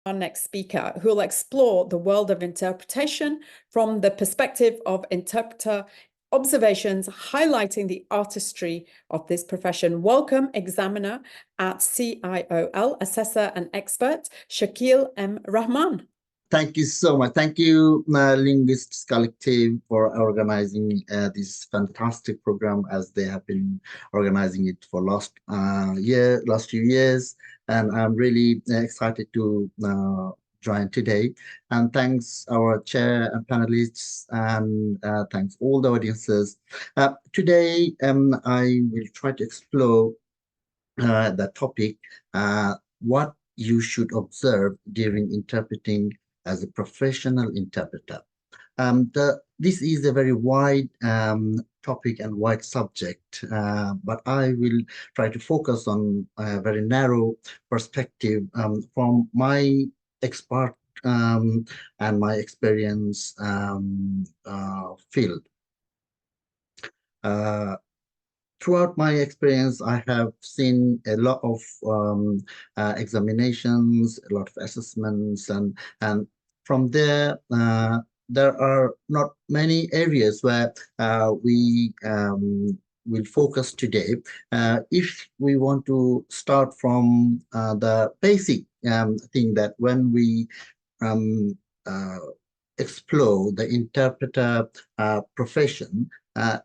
Our next speaker, who will explore the world of interpretation from the perspective of interpreter observations, highlighting the artistry of this profession. Welcome, examiner at CIOL, assessor and expert, Shakil M. Rahman. Thank you so much. Thank you, Linguists Collective, for organizing this fantastic program, as they have been organizing it for last few years. And I'm really excited to join today. And thanks our chair and panelists, and thanks all the audiences. Today, I will try to explore the topic, what you should observe during interpreting as a professional interpreter. This is a very wide topic and wide subject, but I will try to focus on a very narrow perspective from my expert and my experience field. Throughout my experience, I have seen a lot of examinations, a lot of assessments, and from there, there are not many areas where we will focus today. If we want to start from the basic thing, that when we explore the interpreter profession,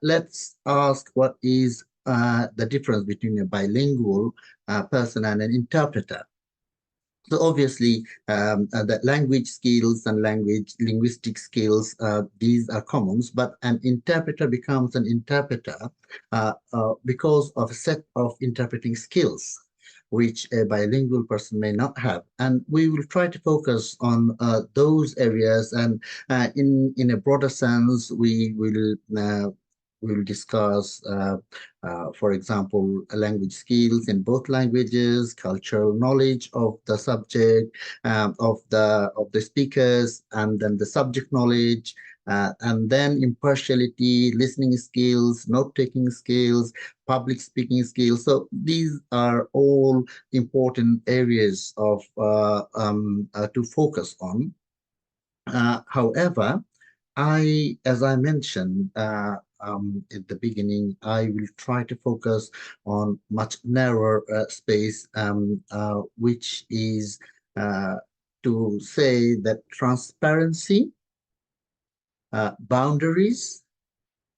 let's ask what is the difference between a bilingual person and an interpreter. So obviously, the language skills and linguistic skills, these are common, but an interpreter becomes an interpreter because of a set of interpreting skills which a bilingual person may not have. And we will try to focus on those areas, and in a broader sense, we will discuss, for example, language skills in both languages, cultural knowledge of the subject, of the speakers, and then the subject knowledge, and then impartiality, listening skills, note-taking skills, public speaking skills. So these are all important areas of to focus on. However, as I mentioned at the beginning, I will try to focus on much narrower space, which is to say that transparency, boundaries,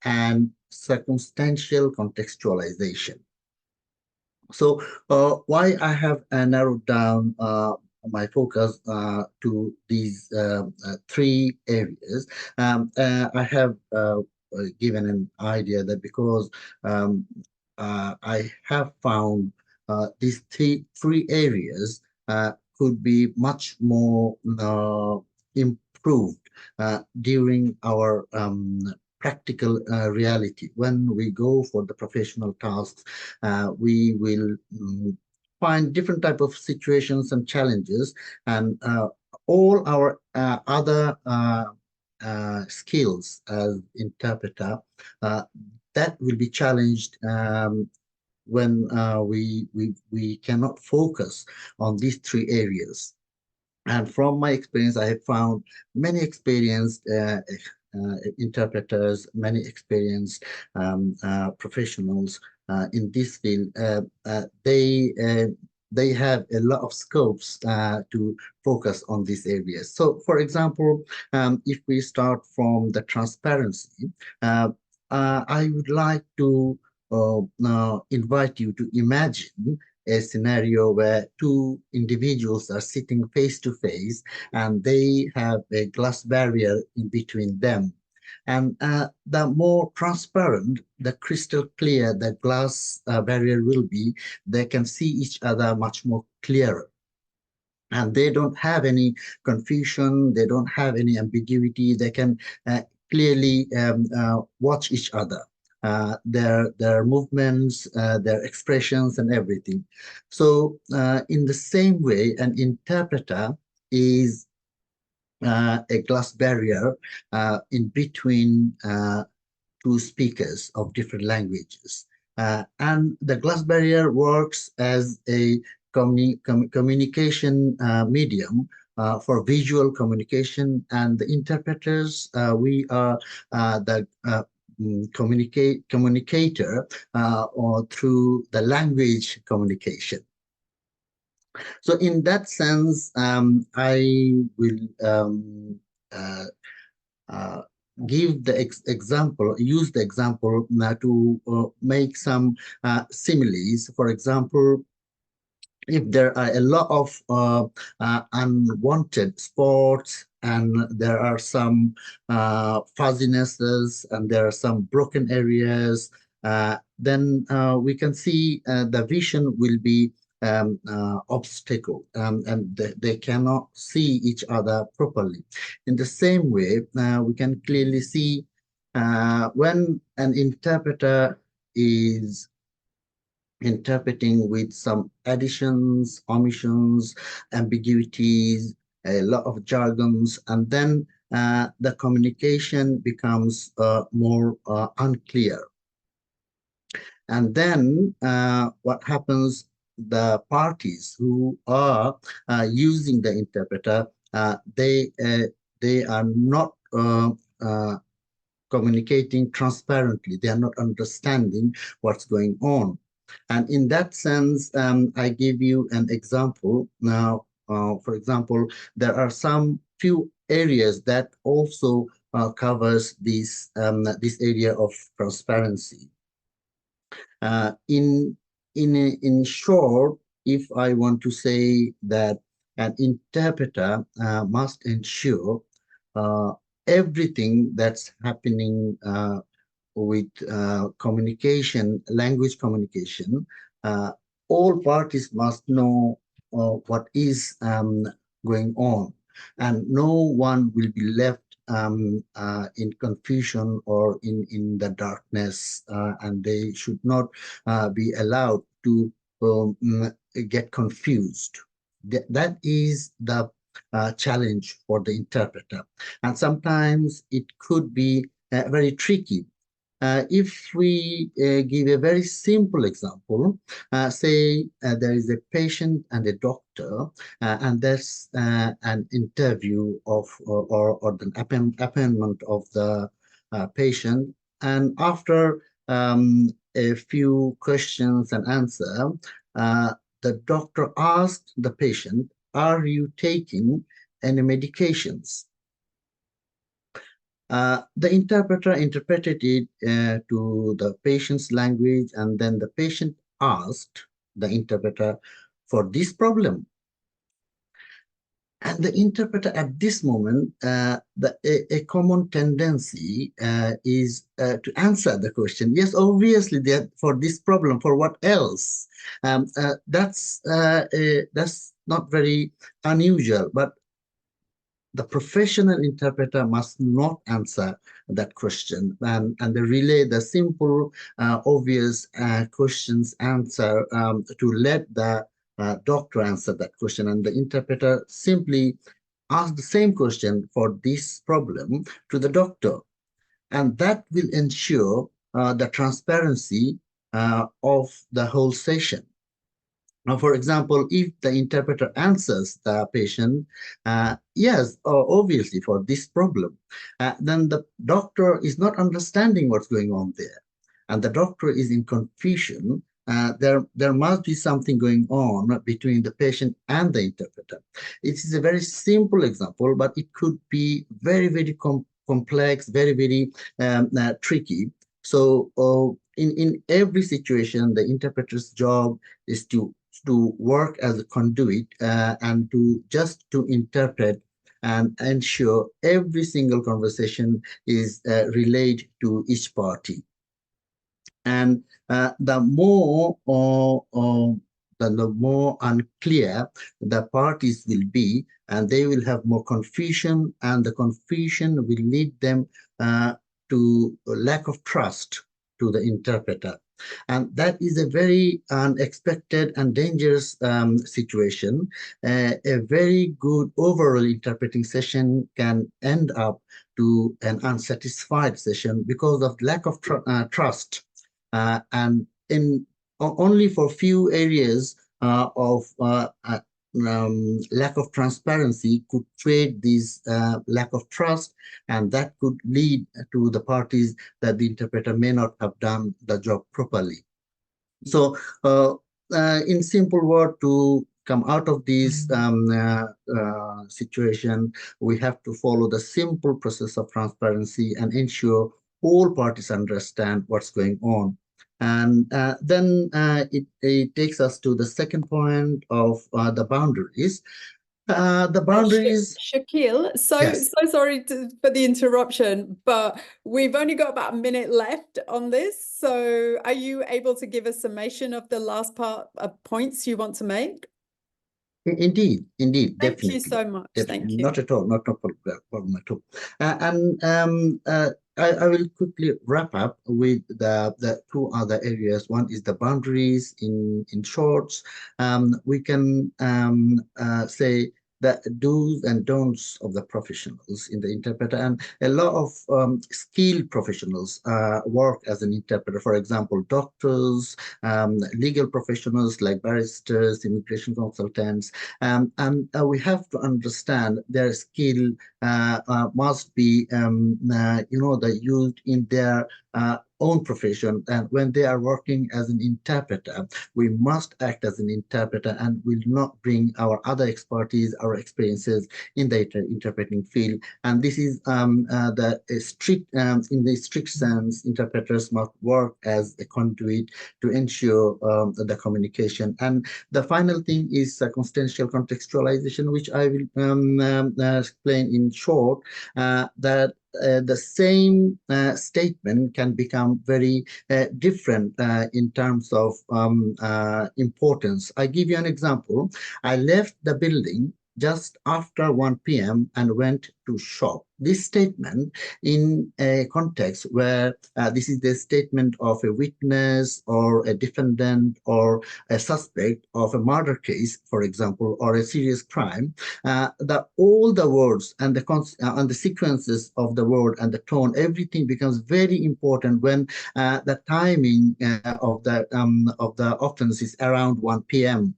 and circumstantial contextualization. So why I have narrowed down my focus to these three areas, I have given an idea that because I have found these three areas could be much more improved during our practical reality. When we go for the professional tasks, we will find different type of situations and challenges, and all our other skills as interpreter that will be challenged when we cannot focus on these three areas. And from my experience, I have found many experienced interpreters, many experienced professionals in this field. They have a lot of scopes to focus on these areas. So, for example, if we start from the transparency, I would like to invite you to imagine a scenario where two individuals are sitting face to face, and they have a glass barrier in between them. And the more transparent, the crystal clear the glass barrier will be, they can see each other much more clearer. And they don't have any confusion, they don't have any ambiguity, they can clearly watch each other. Their movements, their expressions, and everything. So in the same way, an interpreter is a glass barrier in between two speakers of different languages. And the glass barrier works as a communication medium for visual communication, and the interpreters, we are the communicator or through the language communication. So in that sense, I will uh, uh, give the example, use the example to make some similes. For example, if there are a lot of unwanted spots and there are some fuzzinesses and there are some broken areas, then we can see the vision will be obstacle, and they cannot see each other properly. In the same way, we can clearly see when an interpreter is interpreting with some additions, omissions, ambiguities, a lot of jargons, and then the communication becomes more unclear. And then what happens, the parties who are using the interpreter, they are not communicating transparently. They are not understanding what's going on. And in that sense, I give you an example. Now, for example, there are some few areas that also covers this area of transparency. In short, if I want to say that an interpreter must ensure uh, everything that's happening with communication, language communication, uh, all parties must know what is going on, and no one will be left in confusion or in the darkness, and they should not be allowed to get confused. That is the challenge for the interpreter, and sometimes it could be very tricky. If we give a very simple example, say there is a patient and a doctor, and there's an interview of or the appointment of the patient, and after a few questions and answer, the doctor asked the patient, "Are you taking any medications?" The interpreter interpreted it to the patient's language, and then the patient asked the interpreter for this problem. And the interpreter at this moment, a common tendency is to answer the question, yes, obviously, for this problem, for what else? That's not very unusual, but the professional interpreter must not answer that question, and they relay the simple, obvious questions answer to let the doctor answer that question, and the interpreter simply ask the same question for this problem to the doctor, and that will ensure the transparency of the whole session. Now, for example, if the interpreter answers the patient, yes, obviously for this problem, then the doctor is not understanding what's going on there. And the doctor is in confusion. There must be something going on between the patient and the interpreter. It is a very simple example, but it could be very, very complex, very, very tricky. So in every situation, the interpreter's job is to work as a conduit and to interpret and ensure every single conversation is relayed to each party. And the more unclear the parties will be, and they will have more confusion, and the confusion will lead them to a lack of trust to the interpreter. And that is a very unexpected and dangerous situation. A very good overall interpreting session can end up to an unsatisfied session because of lack of trust. And in only for few areas of lack of transparency could create this lack of trust, and that could lead to the parties that the interpreter may not have done the job properly. So, in simple word, to come out of this situation, we have to follow the simple process of transparency and ensure all parties understand what's going on. And then it takes us to the second point of the boundaries. The boundaries, Shakil, yes. so sorry for the interruption, but we've only got about a minute left on this. So are you able to give a summation of the last part of points you want to make? Indeed, Thank you definitely. so much. Thank you. Not at all, not a problem at all. I will quickly wrap up with the two other areas. One is the boundaries in shorts. We can say the do's and don'ts of the professionals in the interpreter, and a lot of skilled professionals work as an interpreter. For example, doctors, legal professionals like barristers, immigration consultants, and we have to understand their skill must be, used in their own profession. And when they are working as an interpreter, we must act as an interpreter and will not bring our other expertise, our experiences in the interpreting field. And this is the strict, in the strict sense, interpreters must work as a conduit to ensure the communication. And the final thing is circumstantial contextualization, which I will explain in short, that the same statement can become very different in terms of importance. I give you an example. I left the building just after 1 p.m. and went to shop. This statement in a context where this is the statement of a witness or a defendant or a suspect of a murder case, for example, or a serious crime, all the words and the sequences of the word and the tone, everything becomes very important when the timing of the offense is around 1 p.m.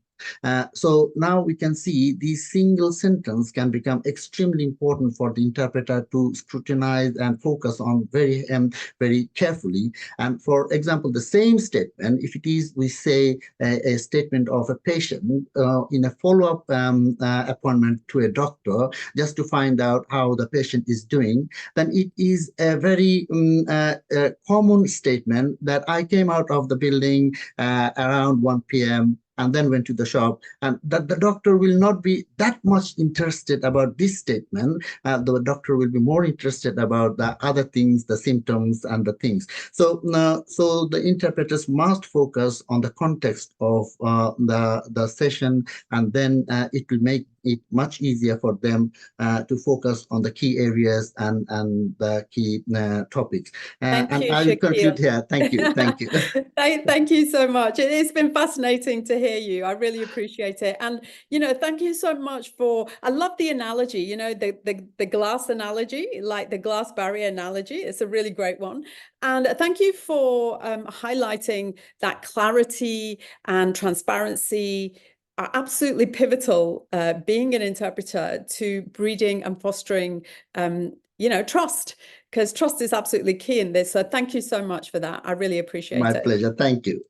So now we can see the single sentence can become extremely important for the interpreter to scrutinize and focus on very carefully. And for example, the same statement, if it is, we say, a statement of a patient in a follow-up appointment to a doctor, just to find out how the patient is doing, then it is a very common statement that I came out of the building around 1 p.m. and then went to the shop, and that the doctor will not be that much interested about this statement. The doctor will be more interested about the other things, the symptoms and the things. So the interpreters must focus on the context of the session, and then it will make it much easier for them to focus on the key areas and the key topics. Thank And you, I will conclude Shakil. here. Thank you. Thank you. Thank you so much. It's been fascinating to hear you. I really appreciate it. And, thank you so much for, I love the analogy, the glass analogy, like the glass barrier analogy. It's a really great one. And thank you for highlighting that clarity and transparency are absolutely pivotal, being an interpreter, to breeding and fostering, trust, because trust is absolutely key in this. So thank you so much for that. I really appreciate My it. pleasure. Thank you.